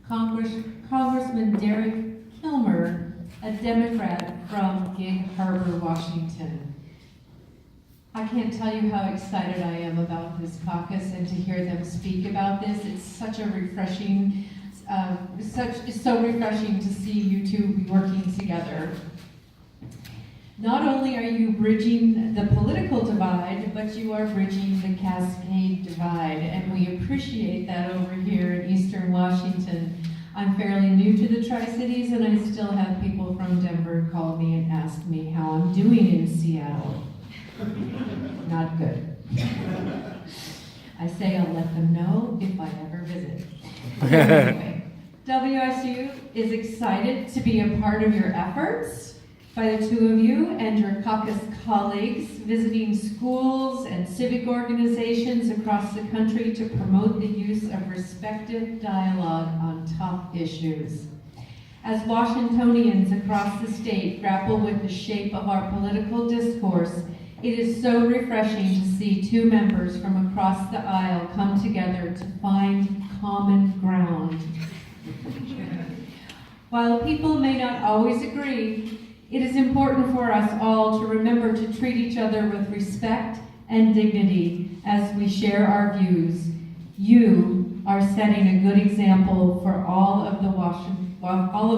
Congressman Derek Kilmer, a Democrat from Gig Harbor, Washington. I can't tell you how excited I am about this caucus and to hear them speak about this. It's such a refreshing, it's so refreshing to see you two be working together. Not only are you bridging the political divide, but you are bridging the Cascade divide, and we appreciate that over here in Eastern Washington. I'm fairly new to the Tri-Cities, and I still have people from Denver call me and ask me how I'm doing in Seattle. Not good. I say I'll let them know if I ever visit. Anyway, WSU is excited to be a part of your efforts by the two of you and your caucus colleagues visiting schools and civic organizations across the country to promote the use of respectful dialogue on tough issues. As Washingtonians across the state grapple with the shape of our political discourse, it is so refreshing to see two members from across the aisle come together to find common ground. While people may not always agree, it is important for us all to remember to treat each other with respect and dignity as we share our views. You are setting a good example for all of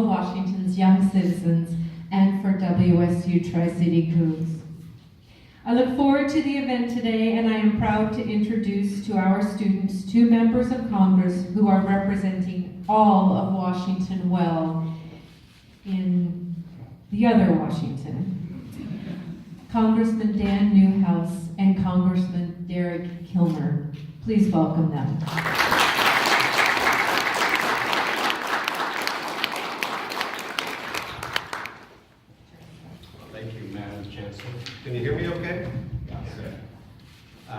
Washington's young citizens and for WSU Tri-City Cougs. I look forward to the event today, and I am proud to introduce to our students two members of Congress who are representing all of Washington well in the other Washington. Congressman Dan Newhouse and Congressman Derek Kilmer. Please welcome them. Thank you, Madam Chancellor. Can you hear me okay? Yes.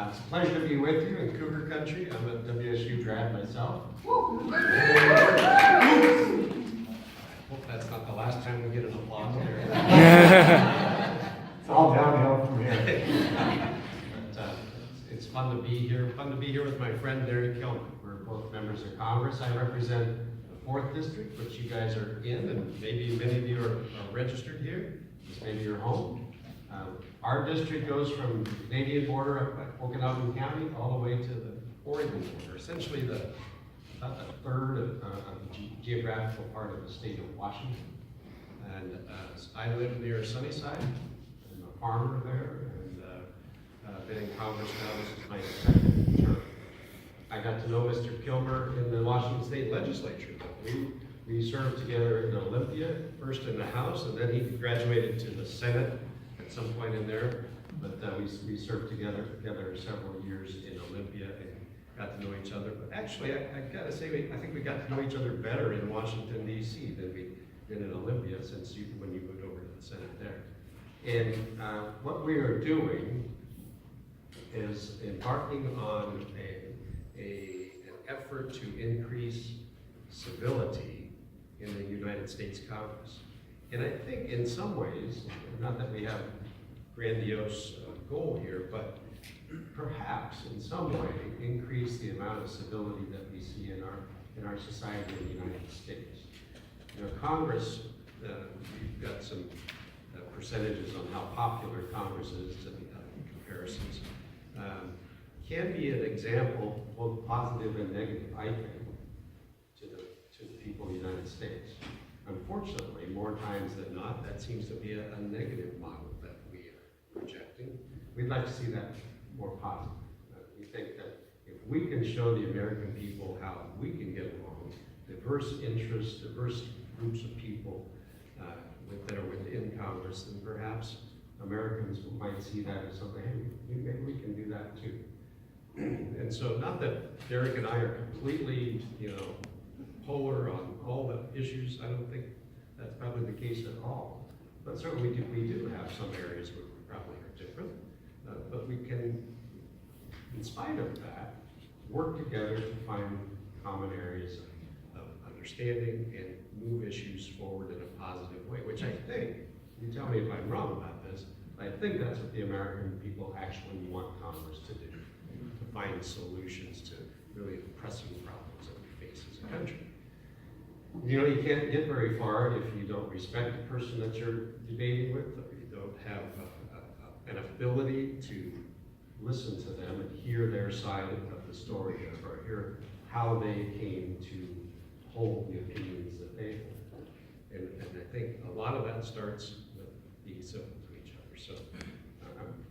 It's a pleasure to be with you in Cougar Country. I'm a WSU grad myself. Hope that's not the last time we get an applause here. It's all downhill from here. But, it's fun to be here. Fun to be here with my friend Derek Kilmer. We're both members of Congress. I represent the 4th District, which you guys are in, and maybe many of you are registered here. This may be your home. Our district goes from the Canadian border up at Okanagan County all the way to the Oregon border, essentially about a third of the geographical part of the state of Washington. And I live near Sunnyside. I'm a farmer there, and been in Congress now. This is my 2nd term. I got to know Mr. Kilmer in the Washington State Legislature. We served together in Olympia, first in the House, and then he graduated to the Senate at some point in there. But we served together several years in Olympia and got to know each other. But actually, I gotta say, I think we got to know each other better in Washington, D.C. than we did in Olympia when you moved over to the Senate there. And what we are doing is embarking on an effort to increase civility in the United States Congress. And I think in some ways, not that we have grandiose goal here, but perhaps in some way increase the amount of civility that we see in our society in the United States. You know, Congress, we've got some percentages on how popular Congress is to the comparisons. Can be an example, both positive and negative, I think, to the people of the United States. Unfortunately, more times than not, that seems to be a negative model that we are projecting. We'd like to see that more positive. We think that if we can show the American people how we can get along, diverse interests, diverse groups of people that are within Congress, then perhaps Americans might see that as something, hey, maybe we can do that too. And so, not that Derek and I are completely, polar on all the issues. I don't think that's probably the case at all. But certainly we do have some areas where we probably are different. But we can, in spite of that, work together to find common areas of understanding and move issues forward in a positive way, which I think, you tell me if I'm wrong about this, I think that's what the American people actually want Congress to do, to find solutions to really pressing problems that we face as a country. You know, you can't get very far if you don't respect the person that you're debating with, or you don't have an ability to listen to them and hear their side of the story, or hear how they came to hold the opinions that they hold. And I think a lot of that starts with being civil to each other. So I'm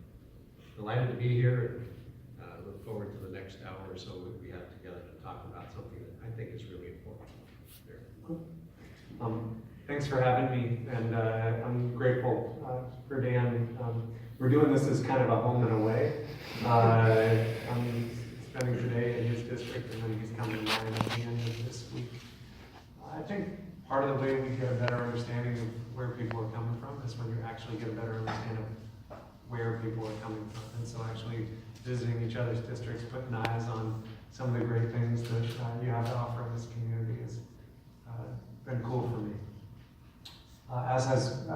delighted to be here, and look forward to the next hour or so that we have together to talk about something that I think is really important. Thanks for having me, and I'm grateful for Dan. We're doing this as kind of a home and away. I'm spending today in his district, and then he's coming to mine at the end of this week. I think part of the way we get a better understanding of where people are coming from is when you actually get a better understanding of where people are coming from. And so actually visiting each other's districts, putting eyes on some of the great things that you have to offer in this community has been cool for me. As has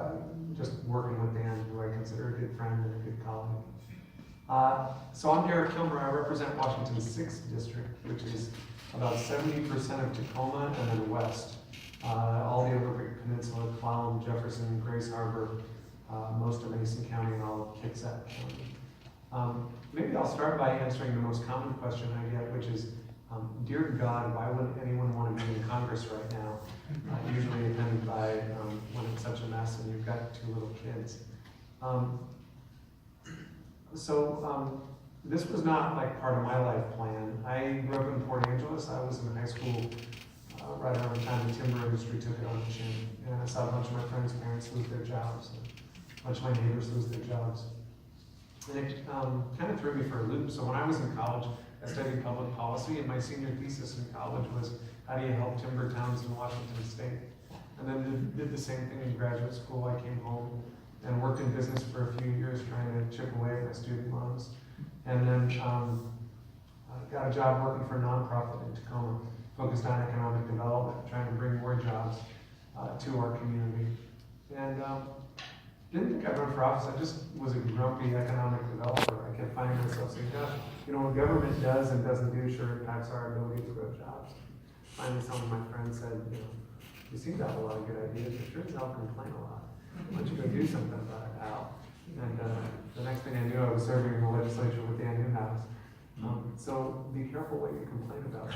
just working with Dan, who I consider a good friend and a good colleague. So I'm Derek Kilmer. I represent Washington's 6th district, which is about 70% of Tacoma and then west. All the Olympic Peninsula, Clallam, Jefferson, Grace Harbor, most of Mason County, and all of Kitsap County. Maybe I'll start by answering the most common question I get, which is, dear God, why would anyone want to be in Congress right now? Usually attended by when it's such a mess and you've got 2 little kids. This was not like part of my life plan. I grew up in Port Angeles. I was in high school right around the time the timber industry took it on the chin. And I saw a bunch of my friends' parents lose their jobs, and a bunch of my neighbors lose their jobs. And it kind of threw me for a loop. So when I was in college, I studied public policy, and my senior thesis in college was, how do you help timber towns in Washington State? And then did the same thing in graduate school. I came home and worked in business for a few years trying to chip away at my student loans. And then got a job working for a nonprofit in Tacoma, focused on economic development, trying to bring more jobs to our community. And didn't think I'd run for office. I just was a grumpy economic developer. I kept finding myself saying, gosh, you know, what government does and doesn't do sure impacts our ability to grow jobs. Finally, some of my friends said, you know, you seem to have a lot of good ideas, but sure as hell complain a lot. Why don't you go do something about it, Al? And the next thing I knew, I was serving in the legislature with Dan Newhouse. So be careful what you complain about.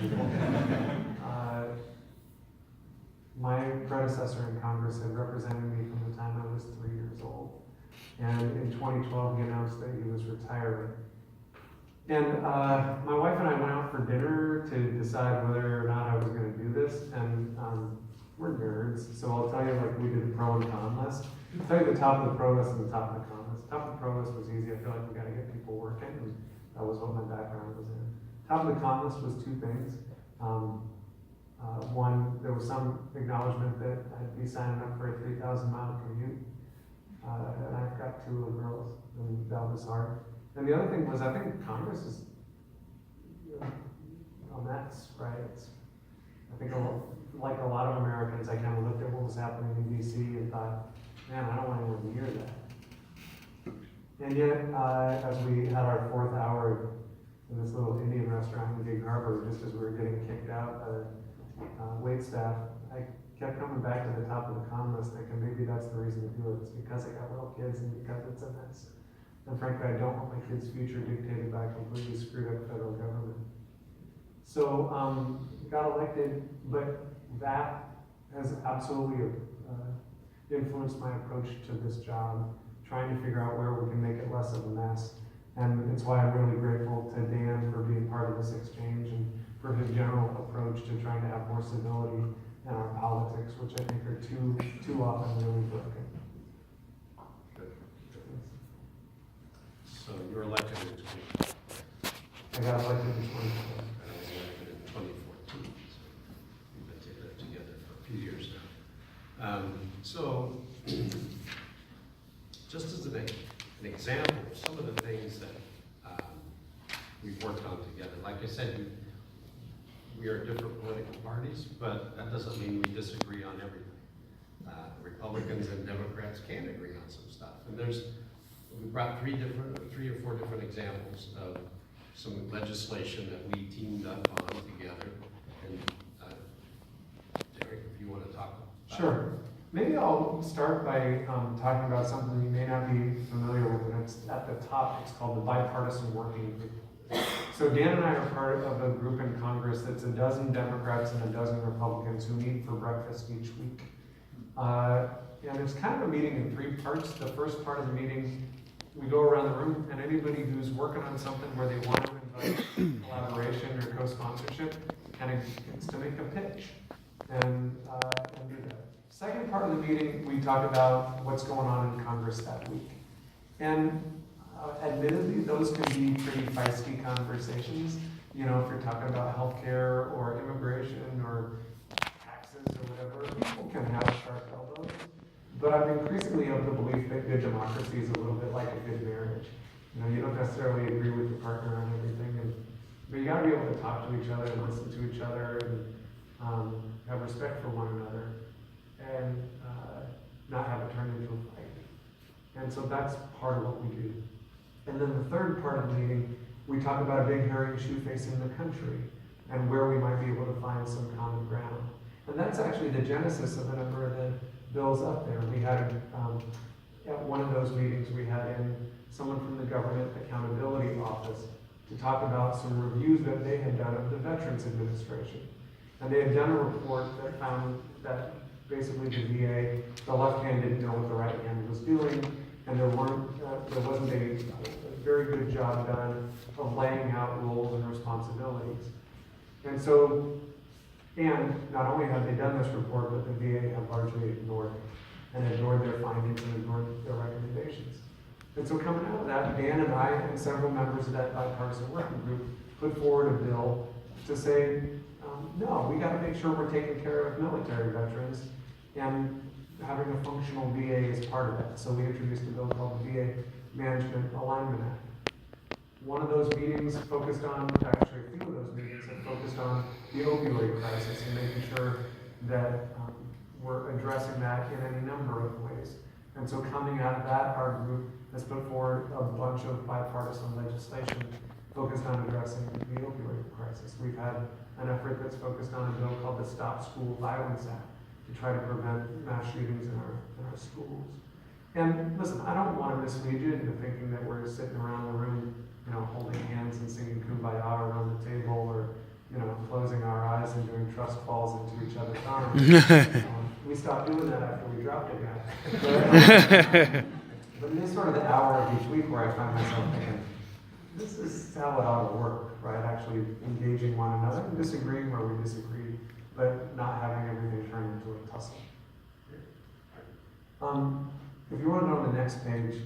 My predecessor in Congress had represented me from the time I was 3 years old. And in 2012, he announced that he was retiring. And my wife and I went out for dinner to decide whether or not I was going to do this. And we're nerds, so I'll tell you, like, we did a pro and con list. I'll tell you the top of the pro list and the top of the con list. Top of the pro list was easy. I feel like we got to get people working, and that was what my background was in. Top of the con list was 2 things. One, there was some acknowledgement that I'd be signing up for a 3,000-mile commute. And I've got 2 little girls, and that was hard. And the other thing was, I think Congress is a mess, right? I think like a lot of Americans, I kind of looked at what was happening in DC and thought, man, I don't want anyone near that. And yet, as we had our 4th hour in this little Indian restaurant in Gig Harbor, just as we were getting kicked out, wait staff, I kept coming back to the top of the con list, thinking maybe that's the reason to do it. It's because I got little kids and because it's a mess. And frankly, I don't want my kids' future dictated by a completely screwed up federal government. So, got elected, but that has absolutely influenced my approach to this job, trying to figure out where we can make it less of a mess. And it's why I'm really grateful to Dan for being part of this exchange and for his general approach to trying to have more civility in our politics, which I think are too often really broken. So you were elected in 2012. I got elected in 2012. I was elected in 2014. So we've been together for a few years now. So just as an example of some of the things that we've worked on together, like I said, we are different political parties, but that doesn't mean we disagree on everything. Republicans and Democrats can agree on some stuff. And we brought 3 or 4 different examples of some legislation that we teamed up on together. And Derek, if you want Sure. Maybe I'll start by talking about something you may not be familiar with, and it's at the top. It's called the Bipartisan Working Group. So Dan and I are part of a group in Congress that's a dozen Democrats and a dozen Republicans who meet for breakfast each week. And it's kind of a meeting in three parts. The first part of the meeting, we go around the room, and anybody who's working on something where they want to invite collaboration or co-sponsorship kind of gets to make a pitch and do that. Second part of the meeting, we talk about what's going on in Congress that week. And admittedly, those can be pretty feisty conversations. You know, if you're talking about healthcare or immigration or taxes or whatever, people can have sharp elbows. But I'm increasingly of the belief that good democracy is a little bit like a good marriage. You know, you don't necessarily agree with your partner on everything, but you gotta be able to talk to each other and listen to each other and have respect for one another and not have it turn into a fight. And so that's part of what we do. And then the third part of the meeting, we talk about a big hairy issue facing the country and where we might be able to find some common ground. And that's actually the genesis of a number of the bills up there. We had, at one of those meetings, we had in someone from the Government Accountability Office to talk about some reviews that they had done of the Veterans Administration. And they had done a report that found that basically the VA, the left hand didn't know what the right hand was doing, and there wasn't a very good job done of laying out roles and responsibilities. And so, and not only have they done this report, but the VA have largely ignored it and ignored their findings and ignored their recommendations. And so coming out of that, Dan and I and several members of that bipartisan working group put forward a bill to say, no, we got to make sure we're taking care of military veterans, and having a functional VA is part of that. So we introduced a bill called the VA Management Alignment Act. One of those meetings focused on, actually a few of those meetings have focused on the opioid crisis and making sure that we're addressing that in any number of ways. And so coming out of that, our group has put forward a bunch of bipartisan legislation focused on addressing the opioid crisis. We've had an effort that's focused on a bill called the Stop School Violence Act to try to prevent mass shootings in our schools. And listen, I don't want to mislead you into thinking that we're sitting around the room, you know, holding hands and singing Kumbaya around the table, or, you know, closing our eyes and doing trust falls into each other's arms. We stopped doing that after we dropped a guy. But it is sort of the hour of each week where I find myself thinking, this is how it ought to work, right? Actually engaging one another and disagreeing where we disagree, but not having everything turn into a tussle. If you want to know on the next page,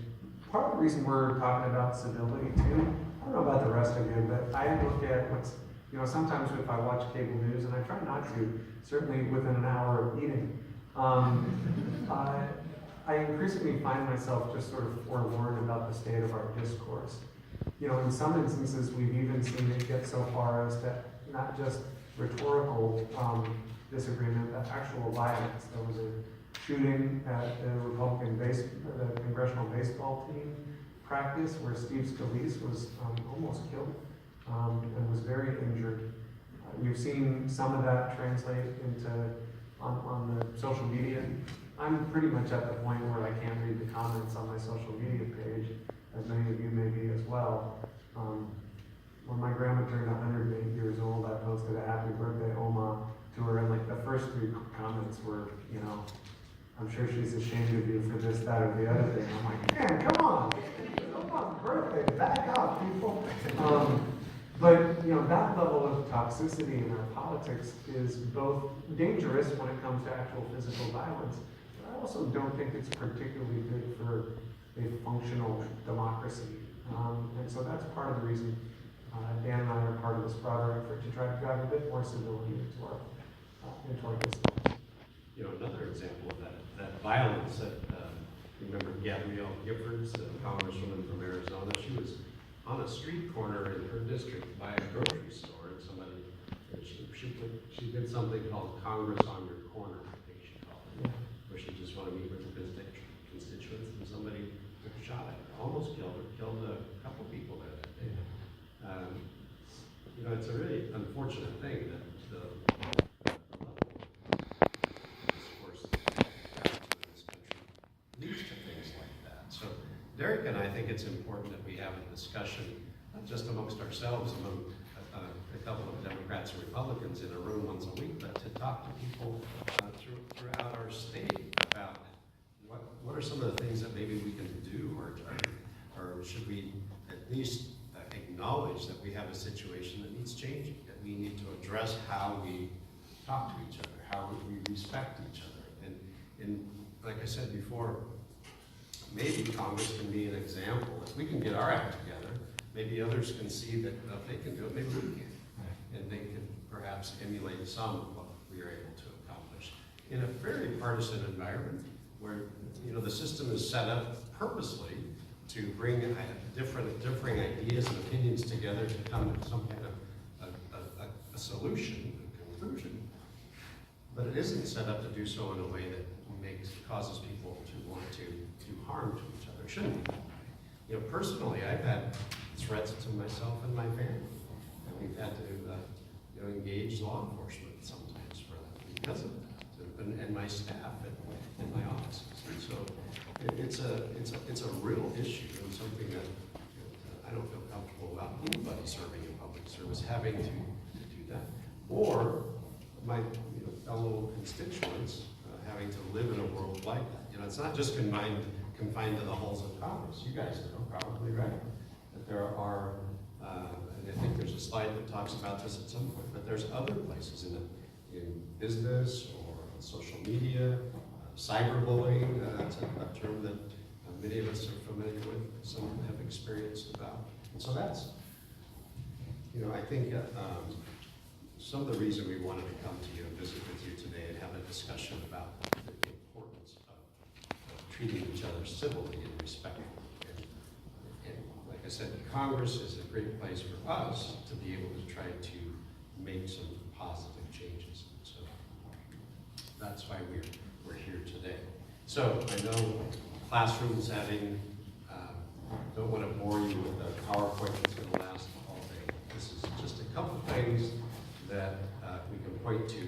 part of the reason we're talking about civility too, I don't know about the rest of you, but I look at what's, you know, sometimes if I watch cable news, and I try not to, certainly within an hour of eating, I increasingly find myself just sort of forlorn about the state of our discourse. You know, in some instances, we've even seen it get so far as to not just rhetorical disagreement, but actual violence. There was a shooting at the Congressional baseball team practice where Steve Scalise was almost killed and was very injured. You've seen some of that translate into on the social media. I'm pretty much at the point where I can't read the comments on my social media page, as many of you may be as well. When my grandma turned 108 years old, I posted a happy birthday Oma to her, and like the first three comments were, you know, I'm sure she's ashamed of you for this, that, or the other thing. I'm like, man, come on, birthday, back up, people. But you know, that level of toxicity in our politics is both dangerous when it comes to actual physical violence, but I also don't think it's particularly good for a functional democracy. And so that's part of the reason Dan and I are part of this broader effort to try to drive a bit more civility into our discourse. You know, another example of that violence that, remember Gabrielle Giffords, the congresswoman from Arizona, she was on a street corner in her district by a grocery store, and somebody, she did something called Congress on Your Corner, I think she called it, where she just wanted to meet with the constituents, and somebody took a shot at her, almost killed her, killed a couple people there that day. You know, it's a really unfortunate thing that the level of discourse Derek and I think it's important that we have a discussion, not just amongst ourselves, among a couple of Democrats and Republicans in a room once a week, but to talk to people throughout our state about what are some of the things that maybe we can do, or should we at least acknowledge that we have a situation that needs changing, that we need to address how we talk to each other, how we respect each other. And like I said before, maybe Congress can be an example. If we can get our act together, maybe others can see that if they can do it, maybe we can. And they can perhaps emulate some of what we are able to accomplish in a very partisan environment where, you know, the system is set up purposely to bring differing ideas and opinions together to come to some kind of a solution, a conclusion. But it isn't set up to do so in a way that causes people to want to do harm to each other. It shouldn't be that way. You know, personally, I've had threats to myself and my family, and we've had to you know, engage law enforcement sometimes for that because of that, and my staff and my offices. And so it's a real issue and something that I don't feel comfortable about anybody serving in public service having to do that, or my fellow constituents having to live in a world like that. You know, it's not just confined to the halls of Congress. You guys know, probably right, that there are, and I think there's a slide that talks about this at some point, but there's other places in business or on social media, cyberbullying, that's a term that many of us are familiar with, some have experienced about. And so that's, you know, I think some of the reason we wanted to come to you and visit with you today and have a discussion about the importance of treating each other civilly and respectfully. And like I said, Congress is a great place for us to be able to try to make some positive changes. So that's why we're here today. So I know classrooms having, don't want to bore you with the PowerPoint that's going to last all day. This is just a couple things that we can point to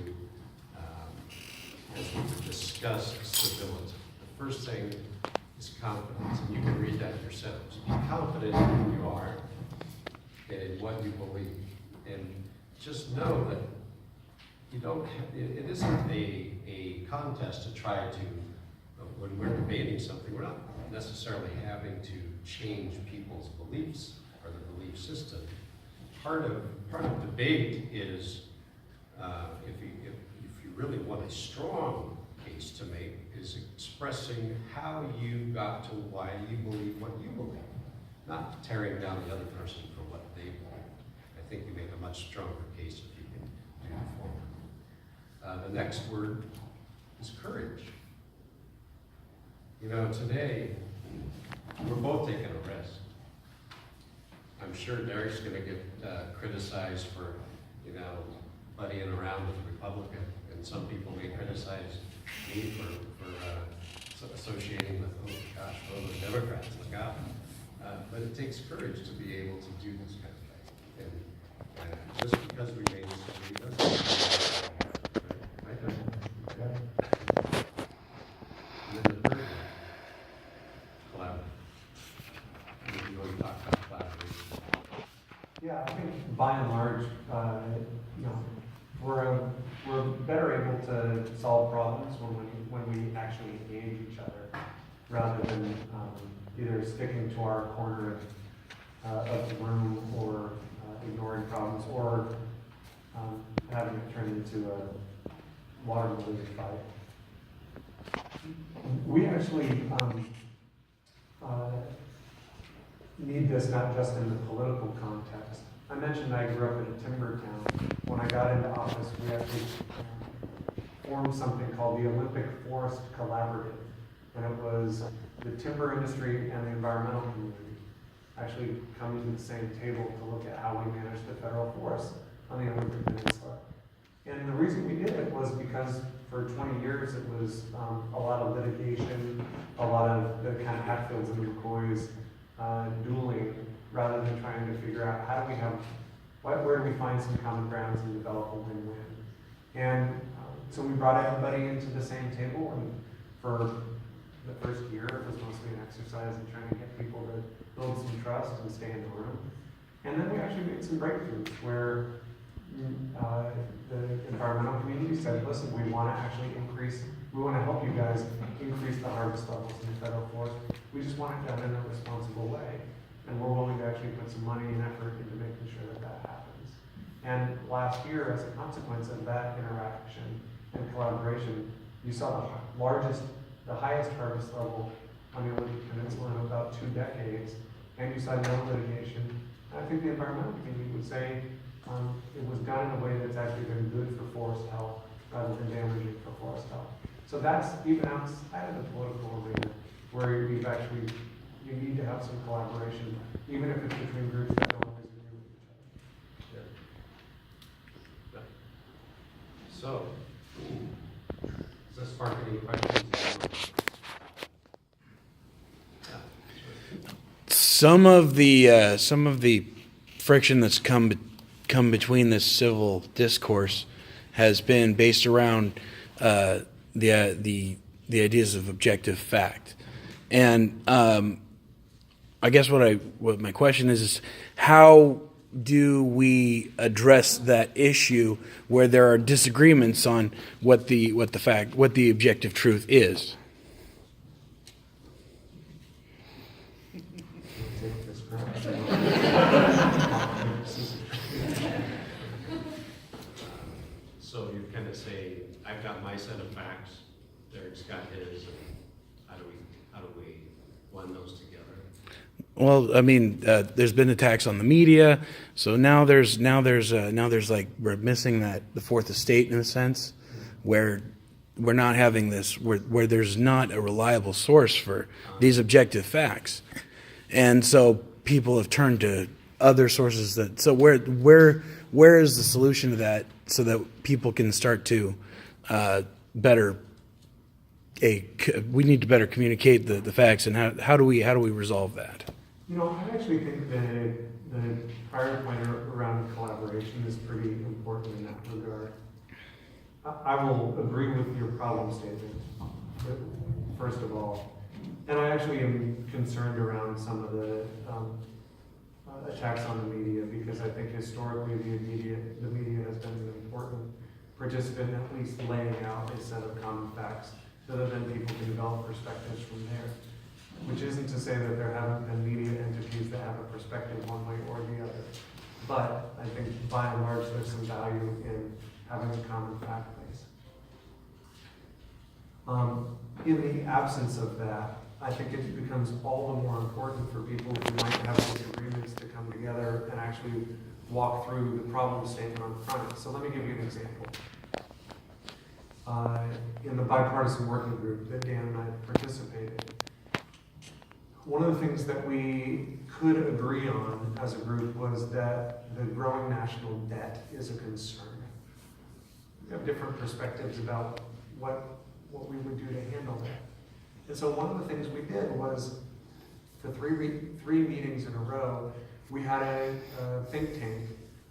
as we discuss civility. The first thing is confidence, and you can read that yourselves. Be confident in who you are and in what you believe. And just know that you don't have, it isn't a contest to try to, when we're debating something, we're not necessarily having to change people's beliefs or the belief system. Part of debate is, if you really want a strong case to make, is expressing how you got to why you believe what you believe, not tearing down the other person for what they believe. I think you make a much stronger case if you can do the former. The next word is courage. You know, today, we're both taking a risk. I'm sure Derek's going to get criticized for, you know, buddying around with a Republican, and some people may criticize me for associating with, oh gosh, the Democrats, look out. But it takes courage to be able to do this kind of thing. And just because we made this doesn't right? Yeah. And then the third one, collaborate. You want to talk about collaboration? Yeah, I think by and large, you know, we're better able to solve problems when we actually engage each other, rather than either sticking to our corner of the room or ignoring problems, or having it turn into a water balloon fight. We actually need this not just in the political context. I mentioned I grew up in a timber town. When I got into office, we actually formed something called the Olympic Forest Collaborative. And it was the timber industry and the environmental community actually coming to the same table to look at how we manage the federal forests on the Olympic Peninsula. And the reason we did it was because for 20 years it was a lot of litigation, a lot of the kind of Hatfields and McCoys dueling, rather than trying to figure out how do we have, where do we find some common grounds and develop a win-win. And so we brought everybody into the same table, and for the first year it was mostly an exercise in trying to get people to build some trust and stay in the room. And then we actually made some breakthroughs where the environmental community said, listen, we want to help you guys increase the harvest levels in the federal forest. We just want it done in a responsible way. And we're willing to actually put some money and effort into making sure that that happens. And last year, as a consequence of that interaction and collaboration, you saw the highest harvest level on the Olympic Peninsula in about 2 decades, and you saw no litigation. I think the environmental community would say it was done in a way that's actually been good for forest health rather than damaging for forest health. So that's even outside of the political arena, where you need to have some collaboration, even if it's between groups that don't always agree with each other. Yeah. So, does this spark any questions? Some of the friction that's come between this civil discourse has been based around the ideas of objective fact, and I guess what my question is how do we address that issue where there are disagreements on what the objective truth is? So you're kind of saying, I've got my set of facts, Derek's got his, and how do we blend those together? Well, I mean, there's been attacks on the media, so now there's like we're missing the fourth estate in a sense, where we're not having this, where there's not a reliable source for these objective facts, and so people have turned to other sources so where is the solution to that so that people can start to we need to better communicate the facts, and how do we resolve that? I actually think the prior point around collaboration is pretty important in that regard. I will agree with your problem statement, first of all. And I actually am concerned around some of the attacks on the media, because I think historically the media has been an important participant, at least laying out a set of common facts so that then people can develop perspectives from there. Which isn't to say that there haven't been media entities that have a perspective one way or the other. But I think by and large there's some value in having a common fact base. In the absence of that, I think it becomes all the more important for people who might have disagreements to come together and actually walk through the problem statement on front. So let me give you an example. In the bipartisan working group that Dan and I participated, one of the things that we could agree on as a group was that the growing national debt is a concern. We have different perspectives about what we would do to handle that. And so one of the things we did was, for three meetings in a row, we had a think tank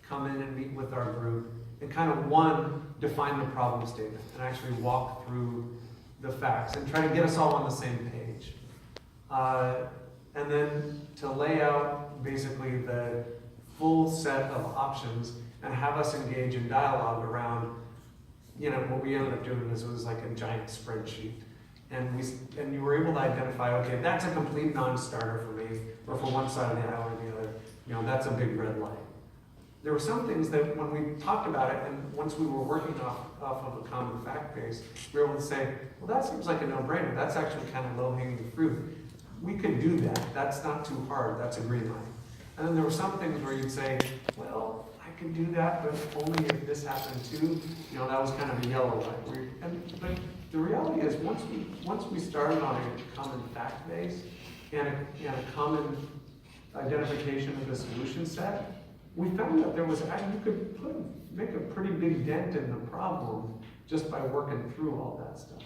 come in and meet with our group and kind of define the problem statement and actually walk through the facts and try to get us all on the same page. And then to lay out basically the full set of options and have us engage in dialogue around, what we ended up doing was like a giant spreadsheet. And you were able to identify, okay, that's a complete non-starter for me, or for one side of the aisle or the other, that's a big red light. There were some things that when we talked about it, and once we were working off of a common fact base, we were able to say, well, that seems like a no-brainer. That's actually kind of low-hanging fruit. We could do that. That's not too hard. That's a green light. And then there were some things where you'd say, well, I could do that, but only if this happened too. That was kind of a yellow light. But the reality is, once we started on a common fact base and a common identification of the solution set, we found that you could make a pretty big dent in the problem just by working through all that stuff.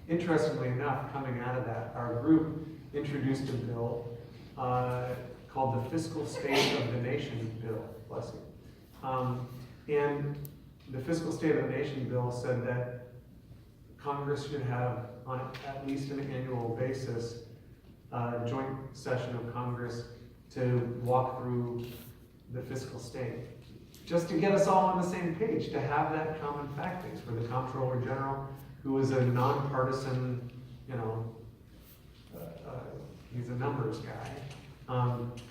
Interestingly enough, coming out of that, our group introduced a bill called the Fiscal State of the Nation Bill. Bless you. And the Fiscal State of the Nation Bill said that Congress should have, on at least an annual basis, a joint session of Congress to walk through the fiscal state. Just to get us all on the same page, to have that common fact base where the Comptroller General, who is a nonpartisan, he's a numbers guy,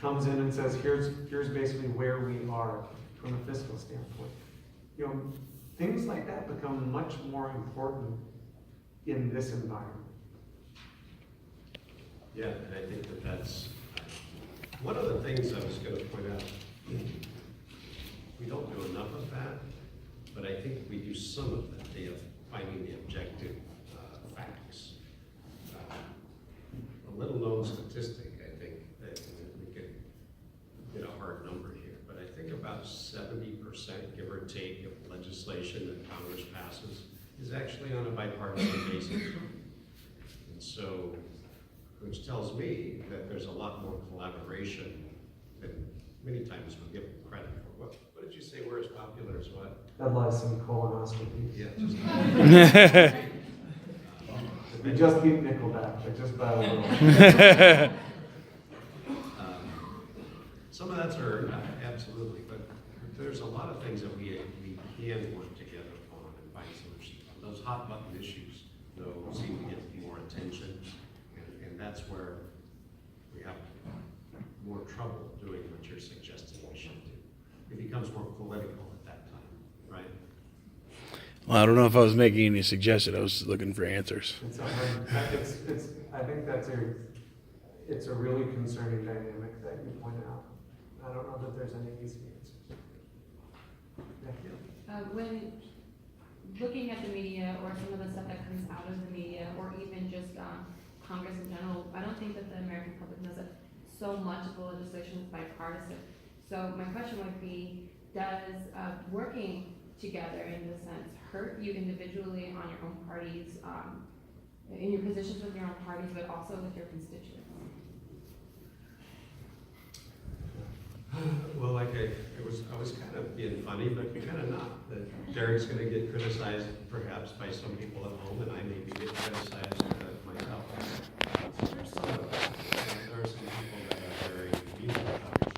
comes in and says, here's basically where we are from a fiscal standpoint. Things like that become much more important in this environment. Yeah, and I think that's one of the things I was going to point out. We don't do enough of that, but I think we do some of that, finding the objective facts. A little known statistic, I think, that we could get a hard number here, but I think about 70%, give or take, of legislation that Congress passes is actually on a bipartisan basis. And so, which tells me that there's a lot more collaboration than many times we give credit for. What did you say we're as popular as what? That lies in colonoscopy. Yeah, just We just beat Nickelback, but just by a little. Some of that's earned, absolutely, but there's a lot of things that we can work together on and find solutions. Those hot button issues, though, seem to get more attention, and that's where we have more trouble doing what you're suggesting we should do. It becomes more political at that time, right? Well, I don't know if I was making any suggestions. I was looking for answers. I think it's a really concerning dynamic that you point out. I don't know that there's any easy answers. When looking at the media or some of the stuff that comes out of the media or even just Congress in general, I don't think that the American public knows that so much of the legislation is bipartisan. So my question would be, does working together in this sense hurt you individually on your own parties, in your positions with your own parties, but also with your constituents? Well, I was kind of being funny, but kind of not. That Derek's going to get criticized perhaps by some people at home, and I may be getting criticized myself. So there's some of that. And there are some people that are very amused about your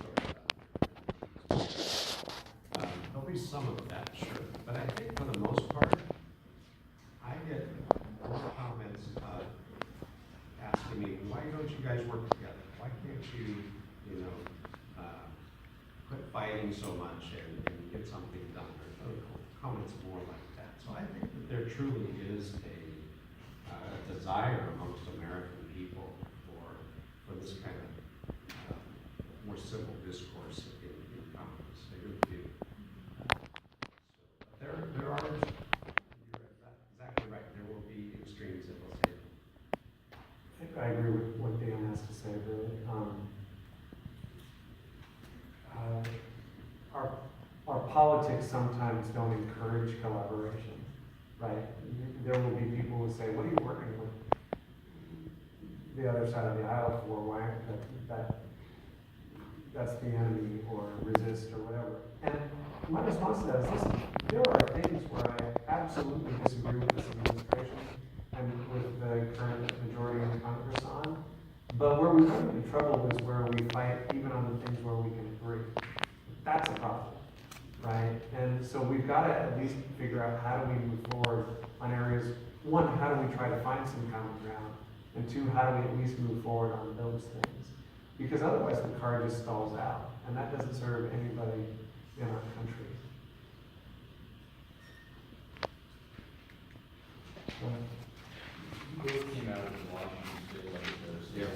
story. There'll be some of that, sure. But I think for the most part, I get more comments asking me, why don't you guys work together? Why can't you, quit fighting so much and get something done, or comments more like that. So I think that there truly is a desire amongst American people for this kind of more civil discourse in Congress. They really do. So there are, you're exactly right, there will be extremes that will say. I agree with what Dan has to say, really. Our politics sometimes don't encourage collaboration, right? There will be people who say, what are you working with the other side of the aisle for? Why that's the enemy, or resist, or whatever. And my response to that is, listen, there are things where I absolutely disagree with this administration and with the current majority in Congress on, but where we run into trouble is where we fight even on the things where we can agree. That's a problem, right? And so we've got to at least figure out how do we move forward on areas. One, how do we try to find some common ground? And two, how do we at least move forward on those things? Because otherwise the car just stalls out, and that doesn't serve anybody in our country. You both came out of the Washington State Legislature. Yeah.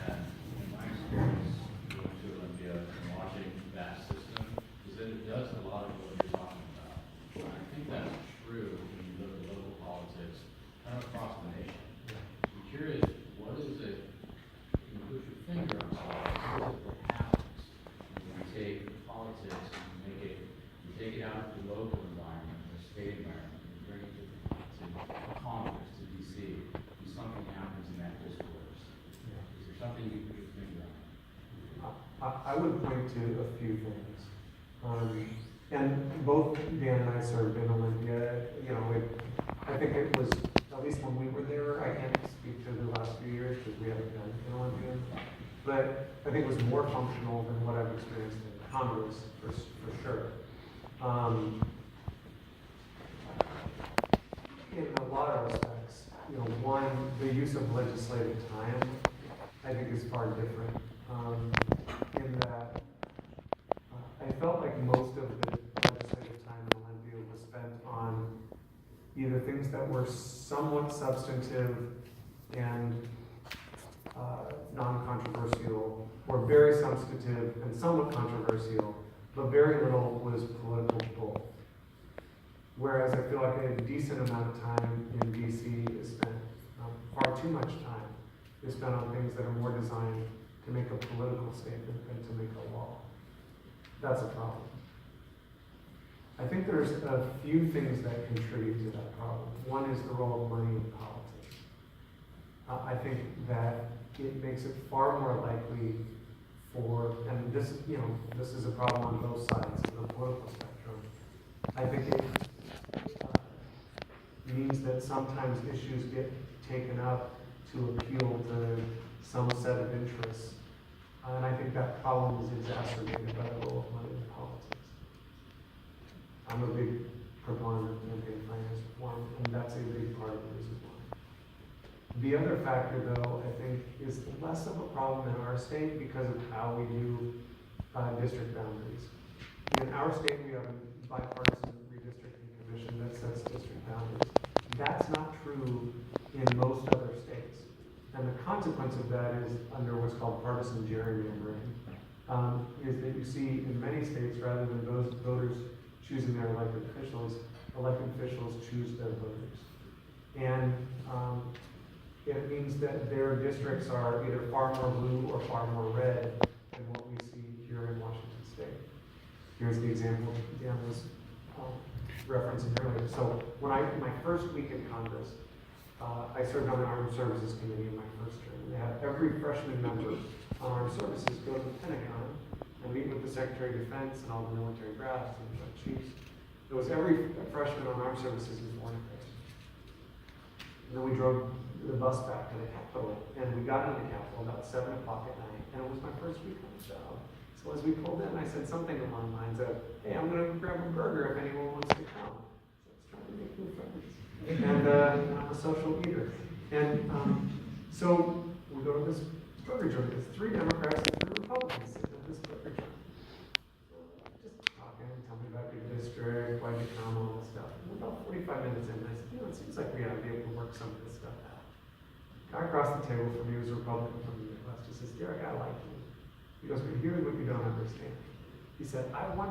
And in my experience, going to Olympia and watching that system, is that it does a lot of what you're talking about. And I think that's true when you look at local politics kind of across the nation. I'm curious, what is it, you put your finger on something, what is it that happens when you take politics and you take it out to the local environment, the state environment, and you bring it to Congress, to DC, and something happens in that discourse. Is there something you put your finger on? I would point to a few things. And both Dan and I served in Olympia. I think it was I think it was more functional than what I've experienced in Congress, for sure. In a lot of respects, one, the use of legislative time, I think is far different. In that, I felt like most of the legislative time in Olympia was spent on either things that were somewhat substantive and non-controversial, or very substantive and somewhat controversial, but very little was political bull. Whereas I feel like a decent amount of time in DC is spent, far too much time is spent on things that are more designed to make a political statement than to make a law. That's a problem. I think there's a few things that contribute to that problem. One is the role of money in politics. I think that it makes it far more likely for, and this is a problem on both sides of the political spectrum. I think it means that sometimes issues get taken up to appeal to some set of interests. And I think that problem is exacerbated by the role of money in politics. I'm a big proponent of campaign finance reform, and that's a big part of the reason why. The other factor, though, I think, is less of a problem in our state because of how we do district boundaries. In our state, we have a bipartisan redistricting commission that sets district boundaries. That's not true in most other states. And the consequence of that is under what's called partisan gerrymandering, is that you see in many states, rather than those voters choosing their elected officials choose their voters. And it means that their districts are either far more blue or far more red than what we see here in Washington State. Here's the example Dan was referencing earlier. So when my first week in Congress, I served on the Armed Services Committee in my first term. They had every freshman member on Armed Services go to the Pentagon and meet with the Secretary of Defense and all the military brass and the chiefs. There was every freshman on Armed Services was born in Christ. And then we drove the bus back to the Capitol, and we got into the Capitol about 7 o'clock at night, and it was my first week on the job. So as we pulled in, I said something along the lines of, "Hey, I'm going to grab a burger if anyone wants to come." So I was trying to make new friends. And I'm a social eater. And so we go to this burger joint. There's 3 Democrats and 3 Republicans sitting at this burger joint. Just talking, tell me about your district, why'd you come, all this stuff. And about 45 minutes in, I said, it seems like we ought to be able to work some of this stuff out. Guy across the table from me was a Republican from the Midwest. He says, "Derek, I like you." He goes, "But here's what you don't understand." He said, "I want